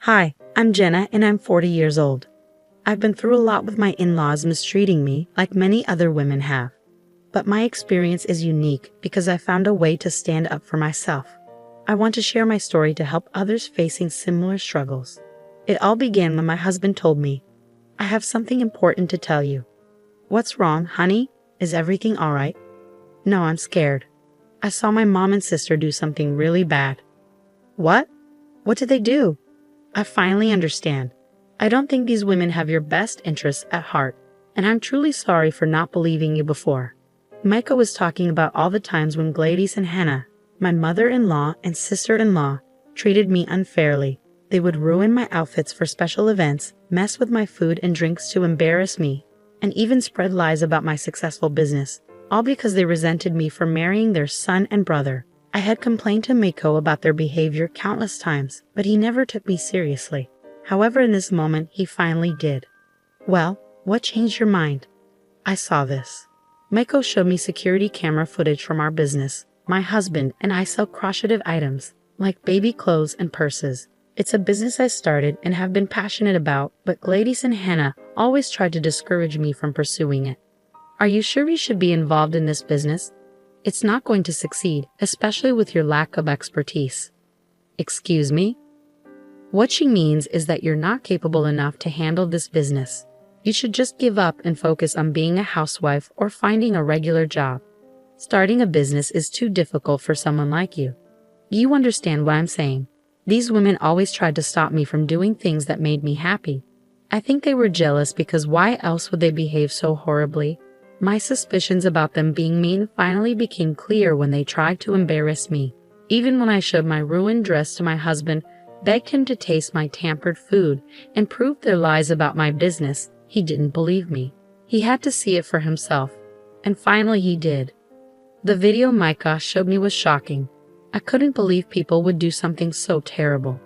Hi, I'm Jenna and I'm 40 years old. I've been through a lot with my in-laws mistreating me like many other women have. But my experience is unique because I found a way to stand up for myself. I want to share my story to help others facing similar struggles. It all began when my husband told me, "I have something important to tell you." "What's wrong, honey? Is everything all right?" "No, I'm scared. I saw my mom and sister do something really bad." "What? What did they do?" "I finally understand. I don't think these women have your best interests at heart, and I'm truly sorry for not believing you before." Micah was talking about all the times when Gladys and Hannah, my mother-in-law and sister-in-law, treated me unfairly. They would ruin my outfits for special events, mess with my food and drinks to embarrass me, and even spread lies about my successful business, all because they resented me for marrying their son and brother. I had complained to Mako about their behavior countless times, but he never took me seriously. However, in this moment, he finally did. "Well, what changed your mind?" "I saw this." Mako showed me security camera footage from our business. My husband and I sell crocheted items, like baby clothes and purses. It's a business I started and have been passionate about, but Gladys and Hannah always tried to discourage me from pursuing it. "Are you sure you should be involved in this business? It's not going to succeed, especially with your lack of expertise." "Excuse me?" What she means is that you're not capable enough to handle this business. You should just give up and focus on being a housewife or finding a regular job. Starting a business is too difficult for someone like you. You understand what I'm saying. These women always tried to stop me from doing things that made me happy. I think they were jealous because why else would they behave so horribly? My suspicions about them being mean finally became clear when they tried to embarrass me. Even when I showed my ruined dress to my husband, begged him to taste my tampered food, and proved their lies about my business, he didn't believe me. He had to see it for himself. And finally he did. The video Micah showed me was shocking. I couldn't believe people would do something so terrible.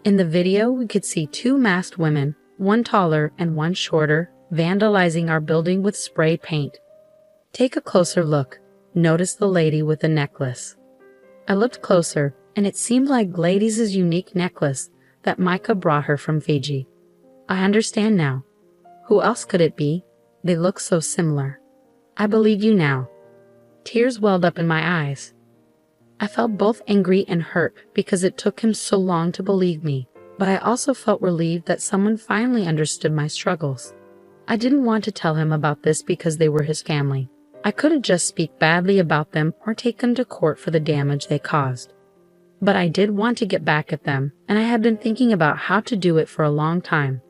In the video, we could see two masked women, one taller and one shorter, vandalizing our building with spray paint. Take a closer look. Notice the lady with the necklace. I looked closer, and it seemed like Gladys' unique necklace that Micah brought her from Fiji. I understand now. Who else could it be? They look so similar. I believe you now. Tears welled up in my eyes. I felt both angry and hurt because it took him so long to believe me, but I also felt relieved that someone finally understood my struggles. I didn't want to tell him about this because they were his family. I couldn't just speak badly about them or take them to court for the damage they caused. But I did want to get back at them, and I had been thinking about how to do it for a long time.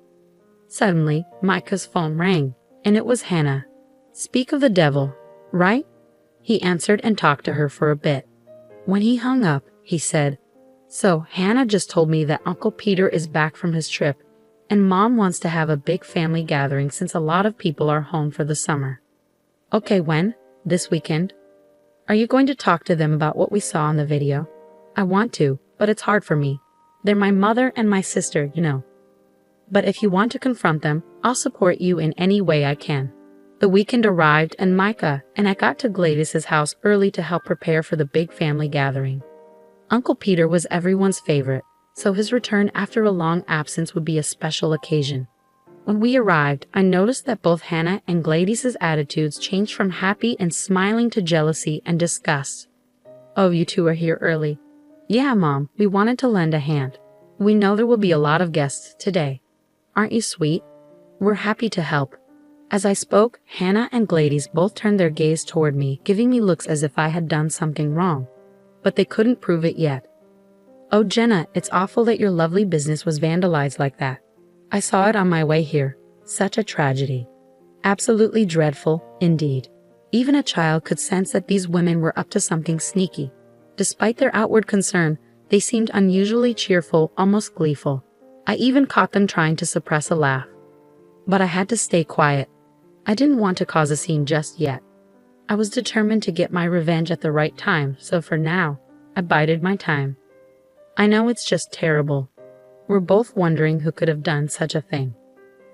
Suddenly, Micah's phone rang, and it was Hannah. "Speak of the devil, right?" He answered and talked to her for a bit. When he hung up, he said, "So Hannah just told me that Uncle Peter is back from his trip, and Mom wants to have a big family gathering since a lot of people are home for the summer." "Okay, when? This weekend?" "Are you going to talk to them about what we saw in the video?" "I want to, but it's hard for me. They're my mother and my sister, you know. But if you want to confront them, I'll support you in any way I can." The weekend arrived and Micah and I got to Gladys' house early to help prepare for the big family gathering. Uncle Peter was everyone's favorite, so his return after a long absence would be a special occasion. When we arrived, I noticed that both Hannah and Gladys' attitudes changed from happy and smiling to jealousy and disgust. "Oh, you two are here early." "Yeah, Mom, we wanted to lend a hand. We know there will be a lot of guests today. Aren't you sweet? We're happy to help." As I spoke, Hannah and Gladys both turned their gaze toward me, giving me looks as if I had done something wrong. But they couldn't prove it yet. "Oh, Jenna, it's awful that your lovely business was vandalized like that. I saw it on my way here. Such a tragedy. Absolutely dreadful, indeed. Even a child could sense that these women were up to something sneaky. Despite their outward concern, they seemed unusually cheerful, almost gleeful. I even caught them trying to suppress a laugh. But I had to stay quiet. I didn't want to cause a scene just yet. I was determined to get my revenge at the right time, so for now, I bided my time. I know it's just terrible. We're both wondering who could have done such a thing.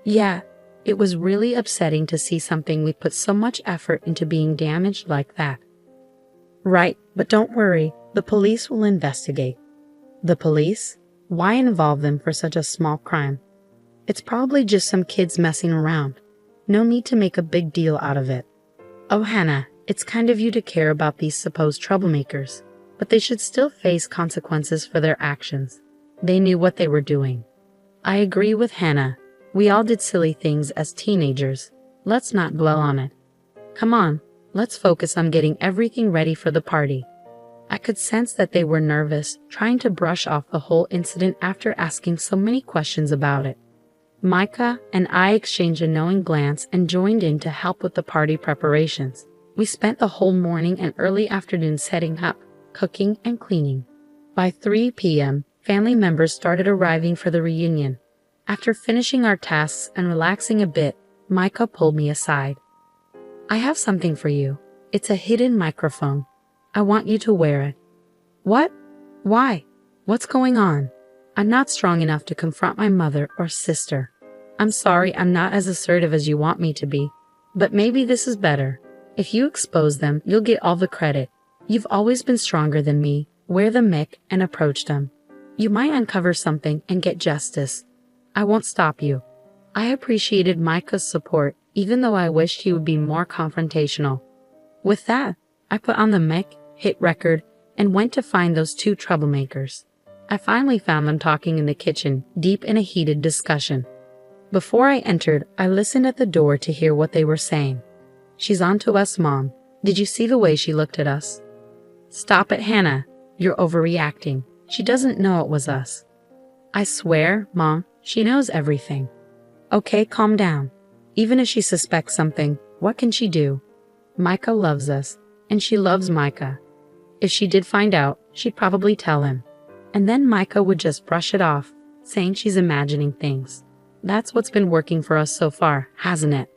Yeah, it was really upsetting to see something we put so much effort into being damaged like that." "Right, but don't worry, the police will investigate." "The police? Why involve them for such a small crime? It's probably just some kids messing around. No need to make a big deal out of it. Oh, Hannah, it's kind of you to care about these supposed troublemakers, but they should still face consequences for their actions. They knew what they were doing. I agree with Hannah. We all did silly things as teenagers. Let's not dwell on it. Come on, let's focus on getting everything ready for the party. I could sense that they were nervous, trying to brush off the whole incident after asking so many questions about it. Micah and I exchanged a knowing glance and joined in to help with the party preparations. We spent the whole morning and early afternoon setting up, cooking, and cleaning. By 3 p.m., family members started arriving for the reunion. After finishing our tasks and relaxing a bit, Micah pulled me aside. I have something for you. It's a hidden microphone. I want you to wear it. What? Why? What's going on? I'm not strong enough to confront my mother or sister. I'm sorry I'm not as assertive as you want me to be, but maybe this is better. If you expose them, you'll get all the credit. You've always been stronger than me. Wear the mic and approach them. You might uncover something and get justice. I won't stop you. I appreciated Micah's support, even though I wished he would be more confrontational. With that, I put on the mic, hit record, and went to find those two troublemakers. I finally found them talking in the kitchen, deep in a heated discussion. Before I entered, I listened at the door to hear what they were saying. She's on to us, Mom. Did you see the way she looked at us? Stop it, Hannah. You're overreacting. She doesn't know it was us. I swear, Mom, she knows everything. Okay, calm down. Even if she suspects something, what can she do? Micah loves us, and she loves Micah. If she did find out, she'd probably tell him. And then Micah would just brush it off, saying she's imagining things. That's what's been working for us so far, hasn't it?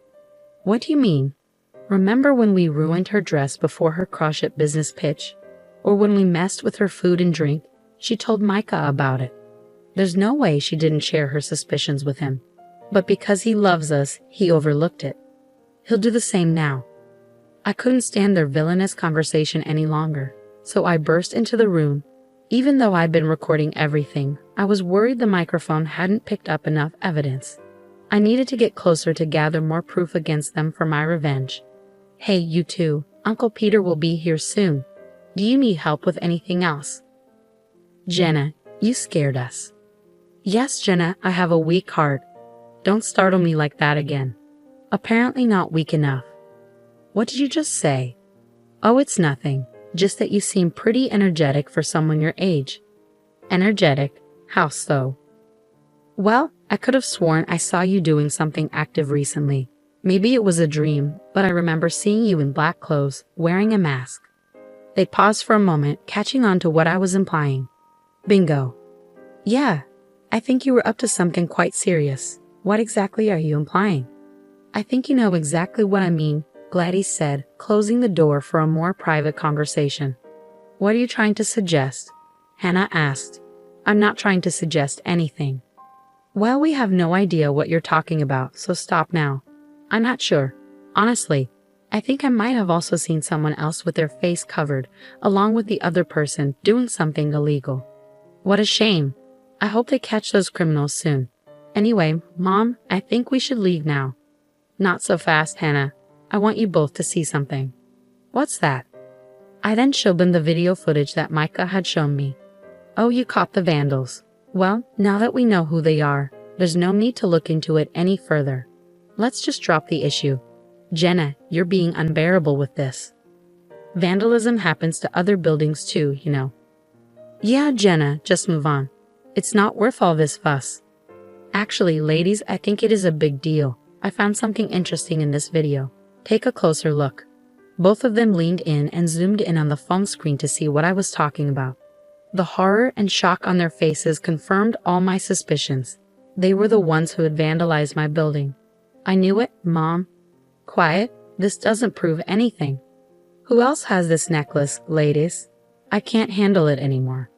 What do you mean? Remember when we ruined her dress before her crush at business pitch? Or when we messed with her food and drink? She told Micah about it. There's no way she didn't share her suspicions with him. But because he loves us, he overlooked it. He'll do the same now. I couldn't stand their villainous conversation any longer, so I burst into the room. Even though I'd been recording everything, I was worried the microphone hadn't picked up enough evidence. I needed to get closer to gather more proof against them for my revenge. Hey, you two, Uncle Peter will be here soon. Do you need help with anything else? Jenna, you scared us. Yes, Jenna, I have a weak heart. Don't startle me like that again. Apparently not weak enough. What did you just say? Oh, it's nothing. Just that you seem pretty energetic for someone your age. Energetic? How so? Well, I could have sworn I saw you doing something active recently. Maybe it was a dream, but I remember seeing you in black clothes, wearing a mask. They paused for a moment, catching on to what I was implying. Bingo. Yeah, I think you were up to something quite serious. What exactly are you implying? I think you know exactly what I mean, Gladys said, closing the door for a more private conversation. What are you trying to suggest? Hannah asked. I'm not trying to suggest anything. Well, we have no idea what you're talking about, so stop now. I'm not sure. Honestly, I think I might have also seen someone else with their face covered, along with the other person doing something illegal. What a shame. I hope they catch those criminals soon. Anyway, Mom, I think we should leave now. Not so fast, Hannah. I want you both to see something. What's that? I then showed them the video footage that Micah had shown me. Oh, you caught the vandals. Well, now that we know who they are, there's no need to look into it any further. Let's just drop the issue. Jenna, you're being unbearable with this. Vandalism happens to other buildings too, you know. Yeah, Jenna, just move on. It's not worth all this fuss. Actually, ladies, I think it is a big deal. I found something interesting in this video. Take a closer look. Both of them leaned in and zoomed in on the phone screen to see what I was talking about. The horror and shock on their faces confirmed all my suspicions. They were the ones who had vandalized my building. I knew it, Mom. Quiet, this doesn't prove anything. Who else has this necklace, ladies? I can't handle it anymore.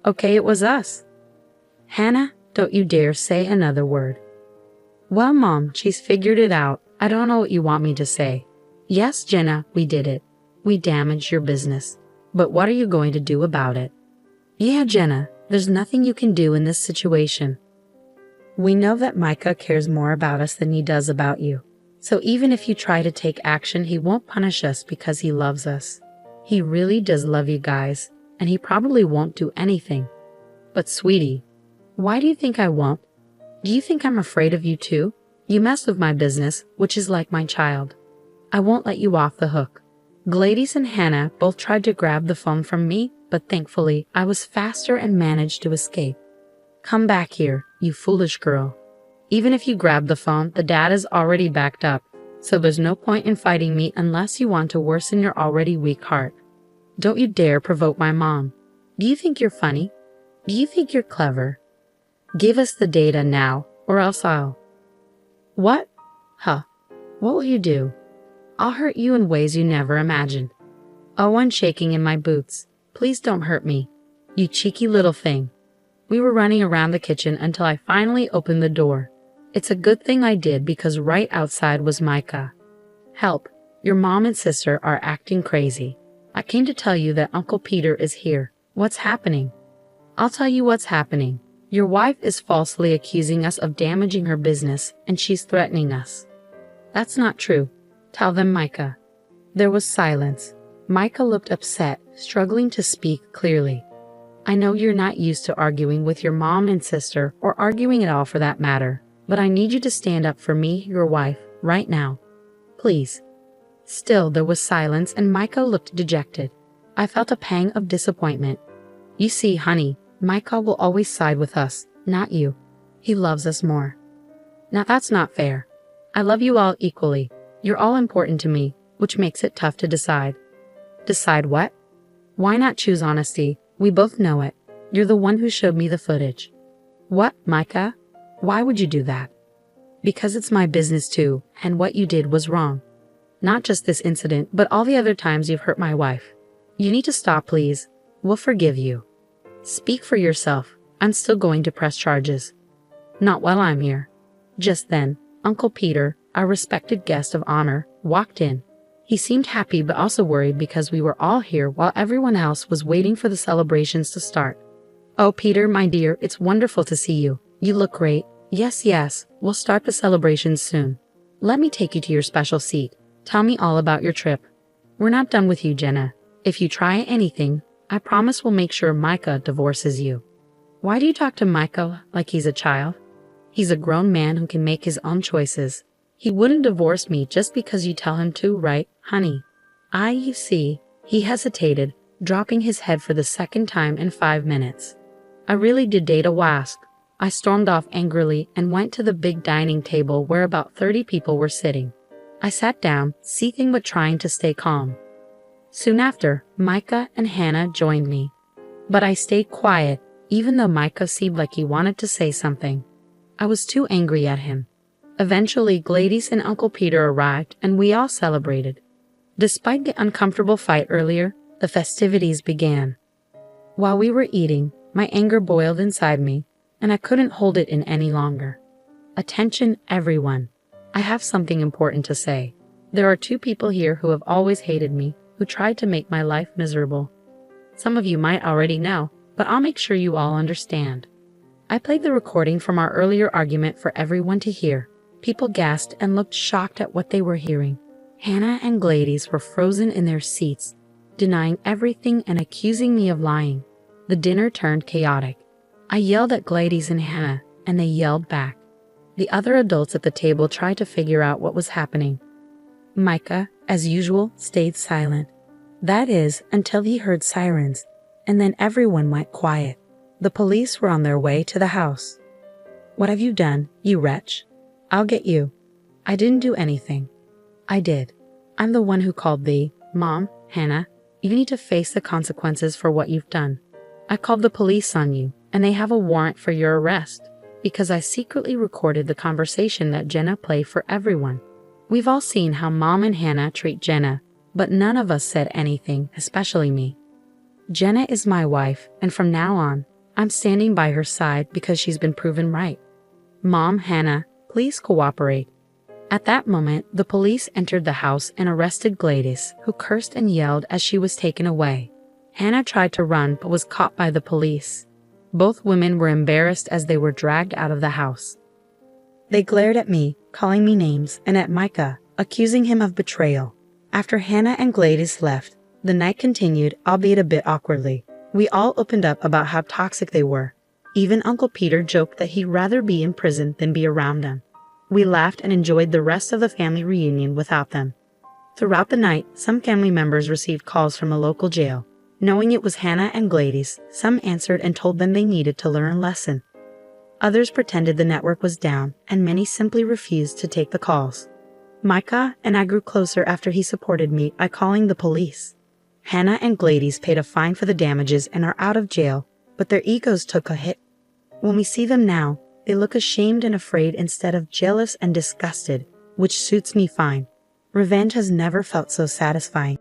Okay, it was us. Hannah, don't you dare say another word. Well, Mom, she's figured it out. I don't know what you want me to say. Yes, Jenna, we did it. We damaged your business. But what are you going to do about it? Yeah, Jenna, There's nothing you can do in this situation. We know that Micah cares more about us than he does about you. So even if you try to take action, he won't punish us because he loves us. He really does love you guys, and he probably won't do anything. But sweetie, why do you think I won't? Do you think I'm afraid of you too? You mess with my business, which is like my child. I won't let you off the hook. Gladys and Hannah both tried to grab the phone from me, but thankfully I was faster and managed to escape. Come back here, you foolish girl. Even if you grab the phone, the data's already backed up, so there's no point in fighting me unless you want to worsen your already weak heart. Don't you dare provoke my mom. Do you think you're funny? Do you think you're clever? Give us the data now, or else I'll... What? Huh. What will you do? I'll hurt you in ways you never imagined. Oh, I'm shaking in my boots. Please don't hurt me. You cheeky little thing. We were running around the kitchen until I finally opened the door. It's a good thing I did because right outside was Micah. Help, your mom and sister are acting crazy. I came to tell you that Uncle Peter is here. What's happening? I'll tell you what's happening. Your wife is falsely accusing us of damaging her business, and she's threatening us. That's not true. Tell them, Micah. There was silence. Micah looked upset, struggling to speak clearly. I know you're not used to arguing with your mom and sister, or arguing at all for that matter, but I need you to stand up for me, your wife, right now. Please. Still, there was silence, and Micah looked dejected. I felt a pang of disappointment. You see, honey, Micah will always side with us, not you. He loves us more. Now that's not fair. I love you all equally. You're all important to me, which makes it tough to decide. Decide what? Why not choose honesty? We both know it. You're the one who showed me the footage. What, Micah? Why would you do that? Because it's my business too, and what you did was wrong. Not just this incident, but all the other times you've hurt my wife. You need to stop, please. We'll forgive you. Speak for yourself. I'm still going to press charges. Not while I'm here. Just then, Uncle Peter, our respected guest of honor, walked in. He seemed happy but also worried because we were all here while everyone else was waiting for the celebrations to start. Oh, Peter, my dear, it's wonderful to see you. You look great. Yes, we'll start the celebrations soon. Let me take you to your special seat. Tell me all about your trip. We're not done with you, Jenna. If you try anything, I promise we'll make sure Micah divorces you. Why do you talk to Micah like he's a child? He's a grown man who can make his own choices. He wouldn't divorce me just because you tell him to, right, honey? You see, he hesitated, dropping his head for the second time in 5 minutes. I really did date a wasp. I stormed off angrily and went to the big dining table where about 30 people were sitting. I sat down, seething but trying to stay calm. Soon after, Micah and Hannah joined me. But I stayed quiet, even though Micah seemed like he wanted to say something. I was too angry at him. Eventually, Gladys and Uncle Peter arrived, and we all celebrated. Despite the uncomfortable fight earlier, the festivities began. While we were eating, my anger boiled inside me, and I couldn't hold it in any longer. Attention, everyone. I have something important to say. There are 2 people here who have always hated me, who tried to make my life miserable. Some of you might already know, but I'll make sure you all understand. I played the recording from our earlier argument for everyone to hear. People gasped and looked shocked at what they were hearing. Hannah and Gladys were frozen in their seats, denying everything and accusing me of lying. The dinner turned chaotic. I yelled at Gladys and Hannah, and they yelled back. The other adults at the table tried to figure out what was happening. Micah, as usual, stayed silent. That is, until he heard sirens, and then everyone went quiet. The police were on their way to the house. What have you done, you wretch? I'll get you. I didn't do anything. I did. I'm the one who called thee. Mom, Hannah, you need to face the consequences for what you've done. I called the police on you, and they have a warrant for your arrest, because I secretly recorded the conversation that Jenna played for everyone. We've all seen how Mom and Hannah treat Jenna, but none of us said anything, especially me. Jenna is my wife, and from now on, I'm standing by her side because she's been proven right. Mom, Hannah, please cooperate. At that moment, the police entered the house and arrested Gladys, who cursed and yelled as she was taken away. Hannah tried to run but was caught by the police. Both women were embarrassed as they were dragged out of the house. They glared at me, calling me names, and at Micah, accusing him of betrayal. After Hannah and Gladys left, the night continued, albeit a bit awkwardly. We all opened up about how toxic they were. Even Uncle Peter joked that he'd rather be in prison than be around them. We laughed and enjoyed the rest of the family reunion without them. Throughout the night, some family members received calls from a local jail. Knowing it was Hannah and Gladys, some answered and told them they needed to learn a lesson. Others pretended the network was down, and many simply refused to take the calls. Micah and I grew closer after he supported me by calling the police. Hannah and Gladys paid a fine for the damages and are out of jail, but their egos took a hit. When we see them now, they look ashamed and afraid instead of jealous and disgusted, which suits me fine. Revenge has never felt so satisfying.